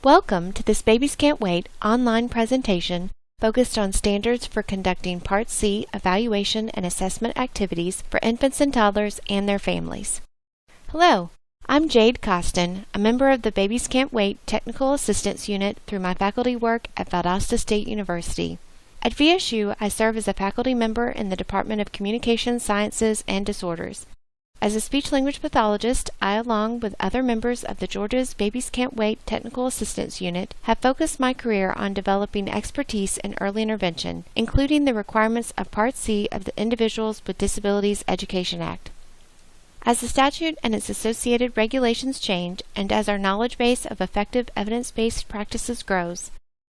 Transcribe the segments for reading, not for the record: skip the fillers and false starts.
Welcome to this Babies Can't Wait online presentation focused on standards for conducting Part C evaluation and assessment activities for infants and toddlers and their families. Hello, I'm Jade Costin, a member of the Babies Can't Wait Technical Assistance Unit through my faculty work at Valdosta State University. At VSU, I serve as a faculty member in the Department of Communication Sciences and Disorders. As a speech-language pathologist, I, along with other members of the Georgia's Babies Can't Wait Technical Assistance Unit, have focused my career on developing expertise in early intervention, including the requirements of Part C of the Individuals with Disabilities Education Act. As the statute and its associated regulations change, and as our knowledge base of effective evidence-based practices grows,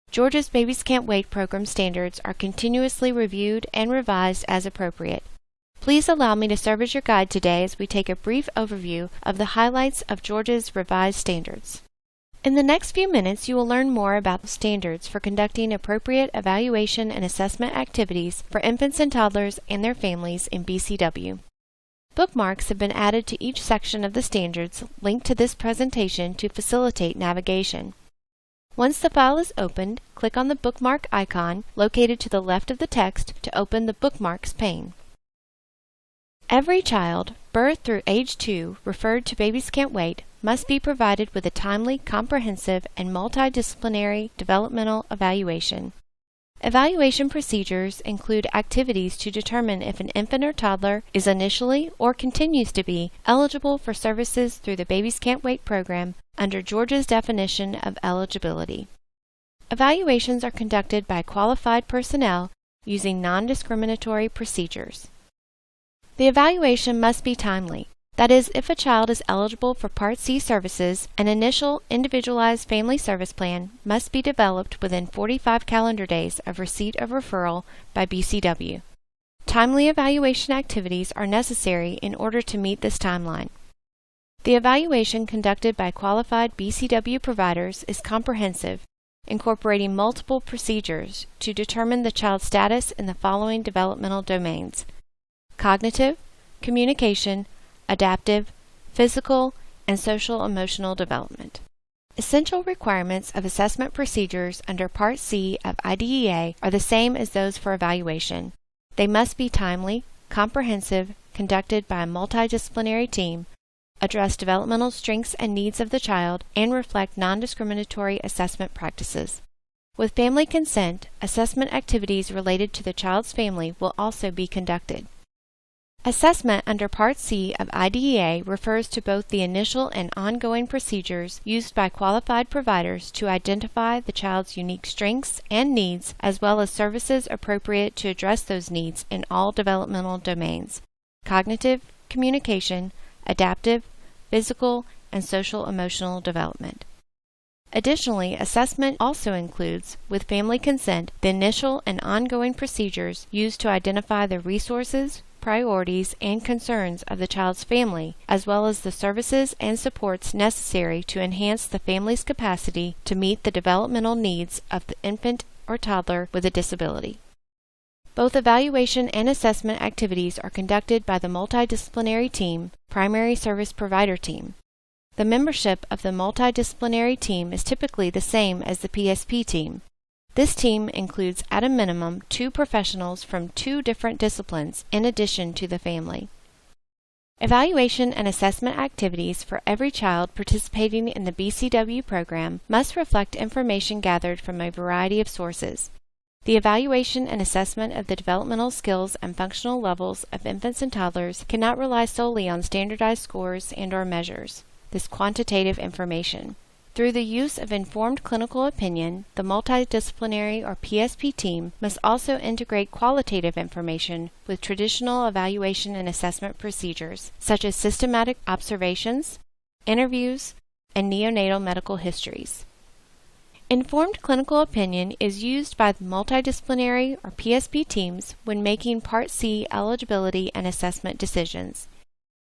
Georgia's Babies Can't Wait program standards are continuously reviewed and revised as appropriate. Please allow me to serve as your guide today as we take a brief overview of the highlights of Georgia's revised standards. In the next few minutes, you will learn more about the standards for conducting appropriate evaluation and assessment activities for infants and toddlers and their families in BCW. Bookmarks have been added to each section of the standards linked to this presentation to facilitate navigation. Once the file is opened, click on the bookmark icon located to the left of the text to open the Bookmarks pane. Every child, birth through age 2, referred to Babies Can't Wait, must be provided with a timely, comprehensive, and multidisciplinary developmental evaluation. Evaluation procedures include activities to determine if an infant or toddler is initially or continues to be eligible for services through the Babies Can't Wait program under Georgia's definition of eligibility. Evaluations are conducted by qualified personnel using non-discriminatory procedures. The evaluation must be timely. That is, if a child is eligible for Part C services, an initial individualized family service plan must be developed within 45 calendar days of receipt of referral by BCW. Timely evaluation activities are necessary in order to meet this timeline. The evaluation conducted by qualified BCW providers is comprehensive, incorporating multiple procedures to determine the child's status in the following developmental domains: cognitive, communication, adaptive, physical, and social-emotional development. Essential requirements of assessment procedures under Part C of IDEA are the same as those for evaluation. They must be timely, comprehensive, conducted by a multidisciplinary team, address developmental strengths and needs of the child, and reflect non-discriminatory assessment practices. With family consent, assessment activities related to the child's family will also be conducted. Assessment under Part C of IDEA refers to both the initial and ongoing procedures used by qualified providers to identify the child's unique strengths and needs, as well as services appropriate to address those needs in all developmental domains: cognitive, communication, adaptive, physical, and social-emotional development. Additionally, assessment also includes, with family consent, the initial and ongoing procedures used to identify the resources, priorities, and concerns of the child's family, as well as the services and supports necessary to enhance the family's capacity to meet the developmental needs of the infant or toddler with a disability. Both evaluation and assessment activities are conducted by the multidisciplinary team, primary service provider team. The membership of the multidisciplinary team is typically the same as the PSP team. This team includes at a minimum 2 professionals from 2 different disciplines in addition to the family. Evaluation and assessment activities for every child participating in the BCW program must reflect information gathered from a variety of sources. The evaluation and assessment of the developmental skills and functional levels of infants and toddlers cannot rely solely on standardized scores and/or measures this quantitative information. Through the use of informed clinical opinion, the multidisciplinary or PSP team must also integrate qualitative information with traditional evaluation and assessment procedures, such as systematic observations, interviews, and neonatal medical histories. Informed clinical opinion is used by the multidisciplinary or PSP teams when making Part C eligibility and assessment decisions.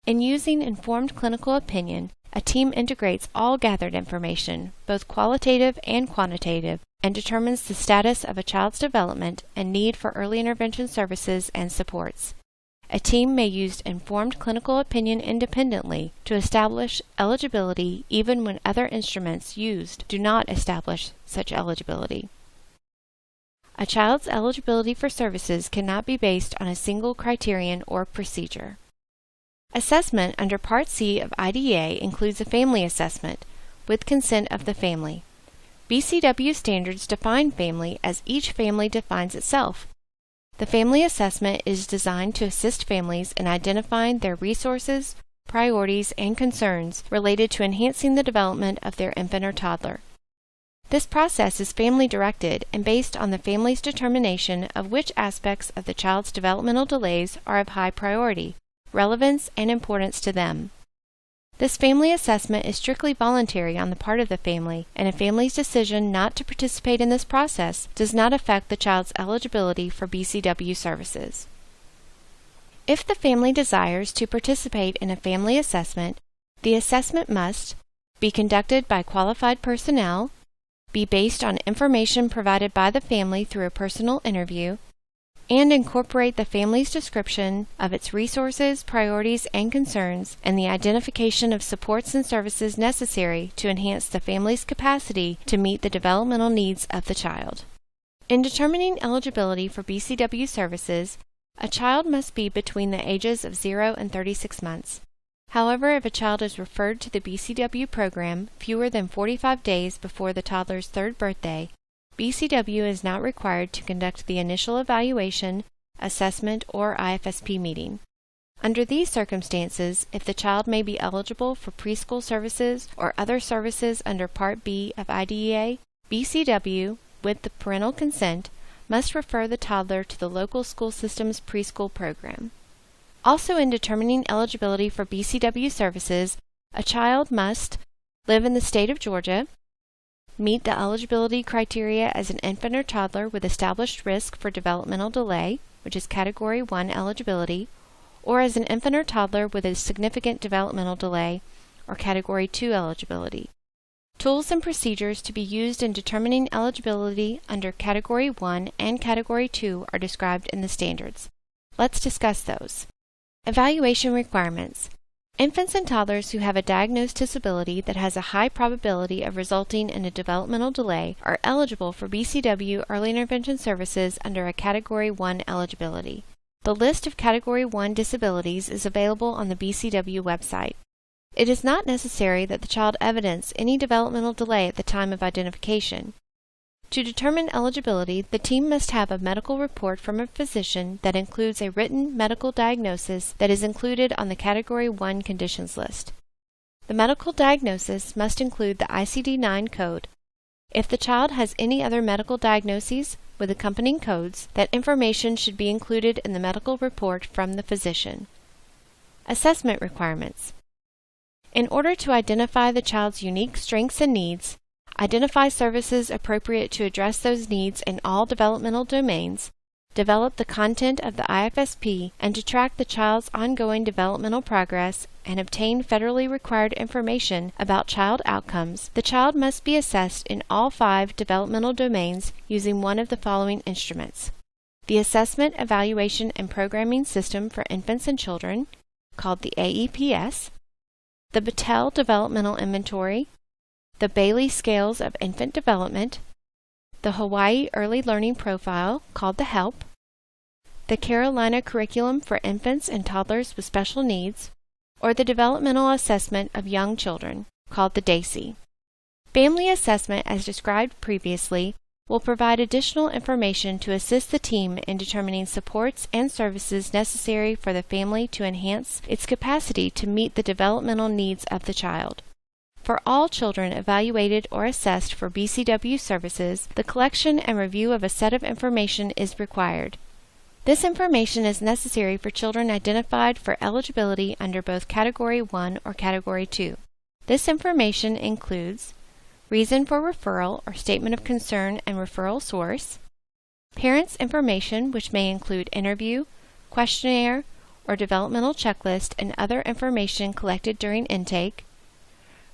In using informed clinical opinion, a team integrates all gathered information, both qualitative and quantitative, and determines the status of a child's development and need for early intervention services and supports. A team may use informed clinical opinion independently to establish eligibility even when other instruments used do not establish such eligibility. A child's eligibility for services cannot be based on a single criterion or procedure. Assessment under Part C of IDEA includes a family assessment with consent of the family. BCW standards define family as each family defines itself. The family assessment is designed to assist families in identifying their resources, priorities, and concerns related to enhancing the development of their infant or toddler. This process is family-directed and based on the family's determination of which aspects of the child's developmental delays are of high priority, relevance, and importance to them. This family assessment is strictly voluntary on the part of the family, and a family's decision not to participate in this process does not affect the child's eligibility for BCW services. If the family desires to participate in a family assessment, the assessment must be conducted by qualified personnel, be based on information provided by the family through a personal interview, and incorporate the family's description of its resources, priorities, and concerns, and the identification of supports and services necessary to enhance the family's capacity to meet the developmental needs of the child. In determining eligibility for BCW services, a child must be between the ages of 0 and 36 months. However, if a child is referred to the BCW program fewer than 45 days before the toddler's 3rd birthday, BCW is not required to conduct the initial evaluation, assessment, or IFSP meeting. Under these circumstances, if the child may be eligible for preschool services or other services under Part B of IDEA, BCW, with the parental consent, must refer the toddler to the local school system's preschool program. Also, in determining eligibility for BCW services, a child must live in the state of Georgia, meet the eligibility criteria as an infant or toddler with established risk for developmental delay, which is Category 1 eligibility, or as an infant or toddler with a significant developmental delay, or Category 2 eligibility. Tools and procedures to be used in determining eligibility under Category 1 and Category 2 are described in the standards. Let's discuss those. Evaluation requirements. Infants and toddlers who have a diagnosed disability that has a high probability of resulting in a developmental delay are eligible for BCW early intervention services under a Category 1 eligibility. The list of Category 1 disabilities is available on the BCW website. It is not necessary that the child evidence any developmental delay at the time of identification. To determine eligibility, the team must have a medical report from a physician that includes a written medical diagnosis that is included on the Category 1 conditions list. The medical diagnosis must include the ICD-9 code. If the child has any other medical diagnoses with accompanying codes, that information should be included in the medical report from the physician. Assessment requirements. In order to identify the child's unique strengths and needs, identify services appropriate to address those needs in all developmental domains, develop the content of the IFSP, and to track the child's ongoing developmental progress and obtain federally required information about child outcomes, the child must be assessed in all 5 developmental domains using one of the following instruments: the Assessment, Evaluation, and Programming System for Infants and Children, called the AEPS, the Battelle Developmental Inventory, the Bailey Scales of Infant Development, the Hawaii Early Learning Profile, called the HELP, the Carolina Curriculum for Infants and Toddlers with Special Needs, or the Developmental Assessment of Young Children, called the DACY. Family assessment, as described previously, will provide additional information to assist the team in determining supports and services necessary for the family to enhance its capacity to meet the developmental needs of the child. For all children evaluated or assessed for BCW services, the collection and review of a set of information is required. This information is necessary for children identified for eligibility under both Category 1 or Category 2. This information includes reason for referral or statement of concern and referral source, parents' information, which may include interview, questionnaire, or developmental checklist and other information collected during intake,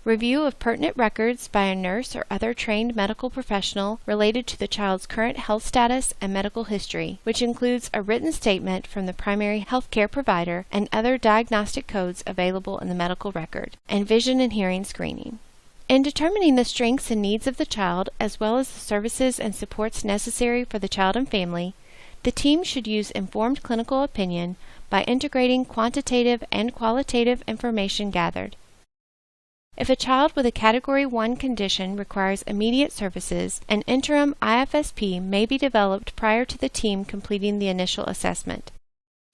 review of pertinent records by a nurse or other trained medical professional related to the child's current health status and medical history, which includes a written statement from the primary health care provider and other diagnostic codes available in the medical record, and vision and hearing screening. In determining the strengths and needs of the child, as well as the services and supports necessary for the child and family, the team should use informed clinical opinion by integrating quantitative and qualitative information gathered. If a child with a Category 1 condition requires immediate services, an interim IFSP may be developed prior to the team completing the initial assessment.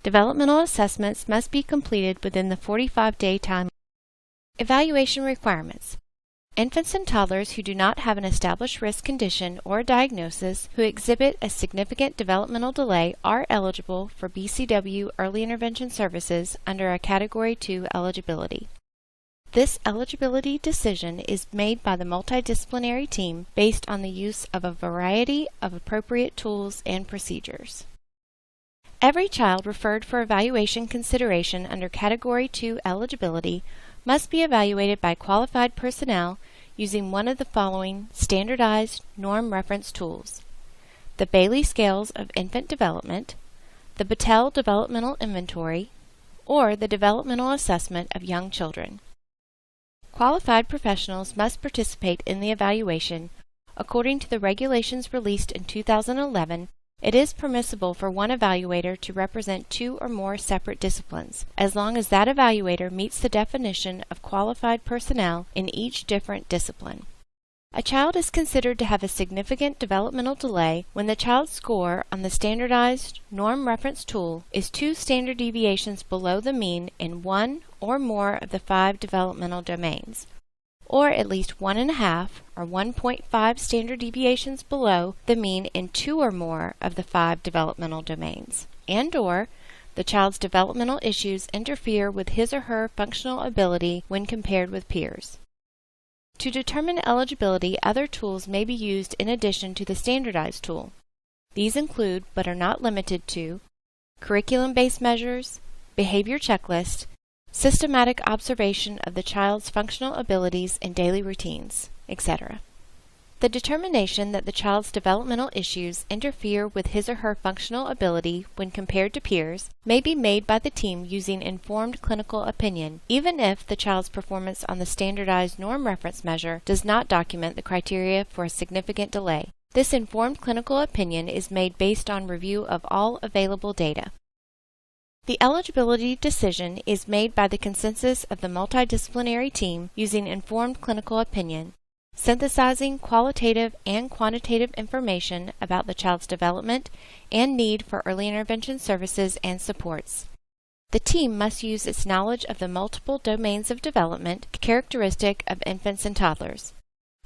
Developmental assessments must be completed within the 45-day time. Evaluation requirements. Infants and toddlers who do not have an established risk condition or diagnosis who exhibit a significant developmental delay are eligible for BCW early intervention services under a Category 2 eligibility. This eligibility decision is made by the multidisciplinary team based on the use of a variety of appropriate tools and procedures. Every child referred for evaluation consideration under Category 2 eligibility must be evaluated by qualified personnel using one of the following standardized norm reference tools: the Bailey Scales of Infant Development, the Battelle Developmental Inventory, or the Developmental Assessment of Young Children. Qualified professionals must participate in the evaluation. According to the regulations released in 2011, it is permissible for one evaluator to represent 2 or more separate disciplines, as long as that evaluator meets the definition of qualified personnel in each different discipline. A child is considered to have a significant developmental delay when the child's score on the standardized norm reference tool is 2 standard deviations below the mean in 1 or more of the 5 developmental domains, or at least 1.5 or 1.5 standard deviations below the mean in 2 or more of the 5 developmental domains, and/or the child's developmental issues interfere with his or her functional ability when compared with peers. To determine eligibility, other tools may be used in addition to the standardized tool. These include, but are not limited to, curriculum-based measures, behavior checklist, systematic observation of the child's functional abilities and daily routines, etc. The determination that the child's developmental issues interfere with his or her functional ability when compared to peers may be made by the team using informed clinical opinion, even if the child's performance on the standardized norm reference measure does not document the criteria for a significant delay. This informed clinical opinion is made based on review of all available data. The eligibility decision is made by the consensus of the multidisciplinary team using informed clinical opinion, synthesizing qualitative and quantitative information about the child's development and need for early intervention services and supports. The team must use its knowledge of the multiple domains of development characteristic of infants and toddlers,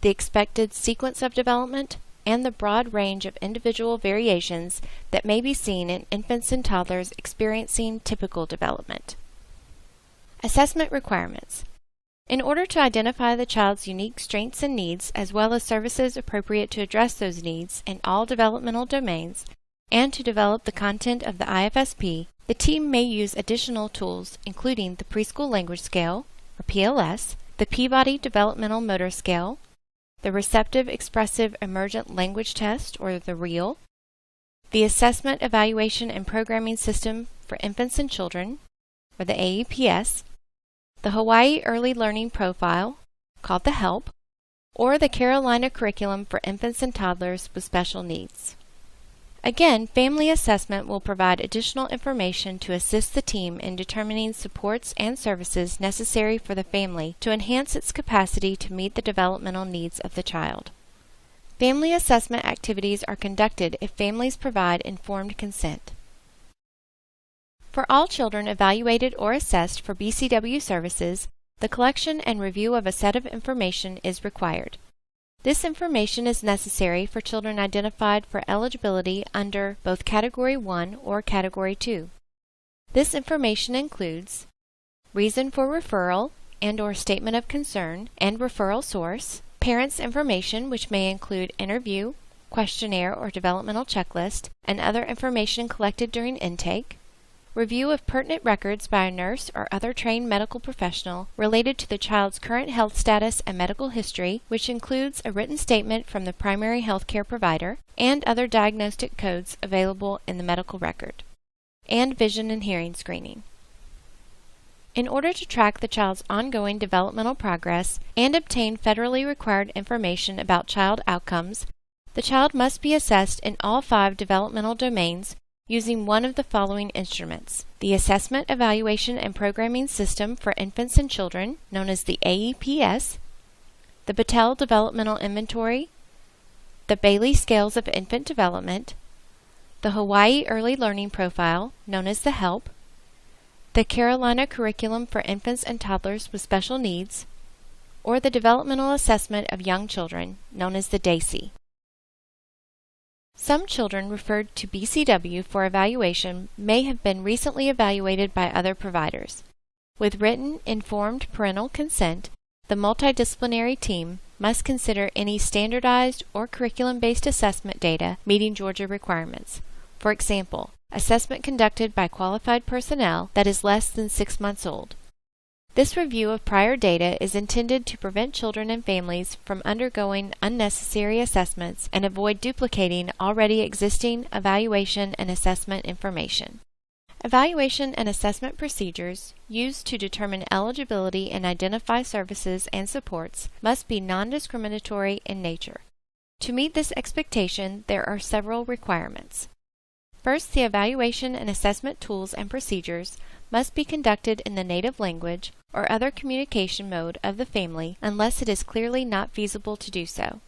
the expected sequence of development, and the broad range of individual variations that may be seen in infants and toddlers experiencing typical development. Assessment requirements. In order to identify the child's unique strengths and needs, as well as services appropriate to address those needs in all developmental domains, and to develop the content of the IFSP, the team may use additional tools including the Preschool Language Scale, or PLS, the Peabody Developmental Motor Scale, the Receptive Expressive Emergent Language Test, or the REAL, the Assessment, Evaluation, and Programming System for Infants and Children, or the AEPS, the Hawaii Early Learning Profile, called the HELP, or the Carolina Curriculum for Infants and Toddlers with Special Needs. Again, family assessment will provide additional information to assist the team in determining supports and services necessary for the family to enhance its capacity to meet the developmental needs of the child. Family assessment activities are conducted if families provide informed consent. For all children evaluated or assessed for BCW services, the collection and review of a set of information is required. This information is necessary for children identified for eligibility under both Category 1 or Category 2. This information includes reason for referral and/or statement of concern and referral source, parents' information, which may include interview, questionnaire or developmental checklist, and other information collected during intake, review of pertinent records by a nurse or other trained medical professional related to the child's current health status and medical history, which includes a written statement from the primary health care provider and other diagnostic codes available in the medical record, and vision and hearing screening. In order to track the child's ongoing developmental progress and obtain federally required information about child outcomes, the child must be assessed in all 5 developmental domains using one of the following instruments: the Assessment, Evaluation, and Programming System for Infants and Children, known as the AEPS, the Battelle Developmental Inventory, the Bailey Scales of Infant Development, the Hawaii Early Learning Profile, known as the HELP, the Carolina Curriculum for Infants and Toddlers with Special Needs, or the Developmental Assessment of Young Children, known as the DAISY. Some children referred to BCW for evaluation may have been recently evaluated by other providers. With written, informed parental consent, the multidisciplinary team must consider any standardized or curriculum-based assessment data meeting Georgia requirements. For example, assessment conducted by qualified personnel that is less than 6 months old. This review of prior data is intended to prevent children and families from undergoing unnecessary assessments and avoid duplicating already existing evaluation and assessment information. Evaluation and assessment procedures used to determine eligibility and identify services and supports must be non-discriminatory in nature. To meet this expectation, there are several requirements. First, the evaluation and assessment tools and procedures must be conducted in the native language or other communication mode of the family unless it is clearly not feasible to do so.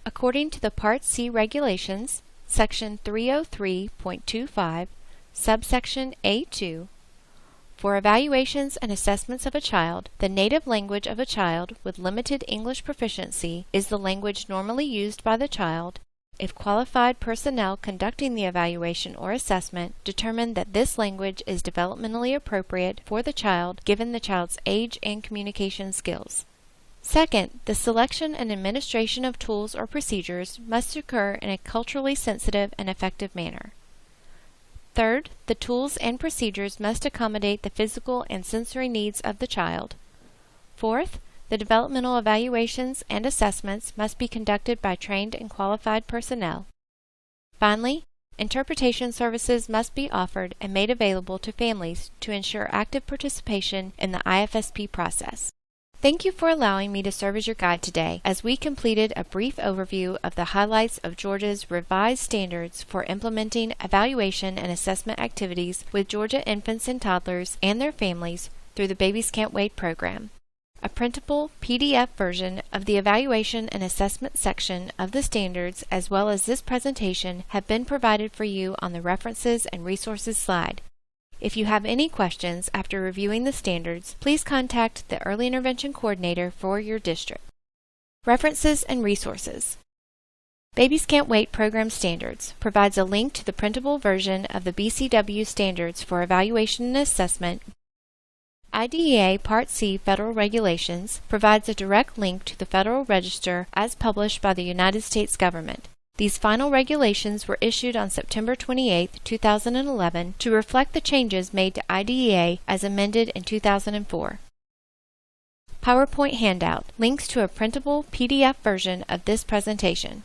According to the Part C regulations, Section 303.25, subsection A2, for evaluations and assessments of a child, the native language of a child with limited English proficiency is the language normally used by the child if qualified personnel conducting the evaluation or assessment determine that this language is developmentally appropriate for the child given the child's age and communication skills. Second, the selection and administration of tools or procedures must occur in a culturally sensitive and effective manner. Third, the tools and procedures must accommodate the physical and sensory needs of the child. Fourth, the developmental evaluations and assessments must be conducted by trained and qualified personnel. Finally, interpretation services must be offered and made available to families to ensure active participation in the IFSP process. Thank you for allowing me to serve as your guide today as we completed a brief overview of the highlights of Georgia's revised standards for implementing evaluation and assessment activities with Georgia infants and toddlers and their families through the Babies Can't Wait program. A printable PDF version of the evaluation and assessment section of the standards as well as this presentation have been provided for you on the References and Resources slide. If you have any questions after reviewing the standards, please contact the Early Intervention Coordinator for your district. References and Resources. Babies Can't Wait Program Standards provides a link to the printable version of the BCW standards for evaluation and assessment. IDEA Part C Federal Regulations provides a direct link to the Federal Register as published by the United States Government. These final regulations were issued on September 28, 2011 to reflect the changes made to IDEA as amended in 2004. PowerPoint handout links to a printable PDF version of this presentation.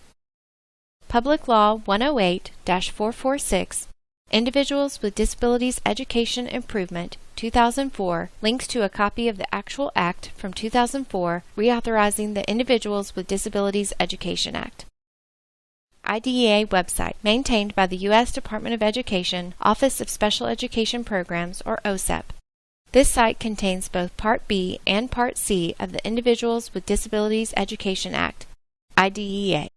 Public Law 108-446 Individuals with Disabilities Education Improvement 2004 links to a copy of the actual Act from 2004 reauthorizing the Individuals with Disabilities Education Act. IDEA website maintained by the U.S. Department of Education Office of Special Education Programs or OSEP. This site contains both Part B and Part C of the Individuals with Disabilities Education Act, IDEA.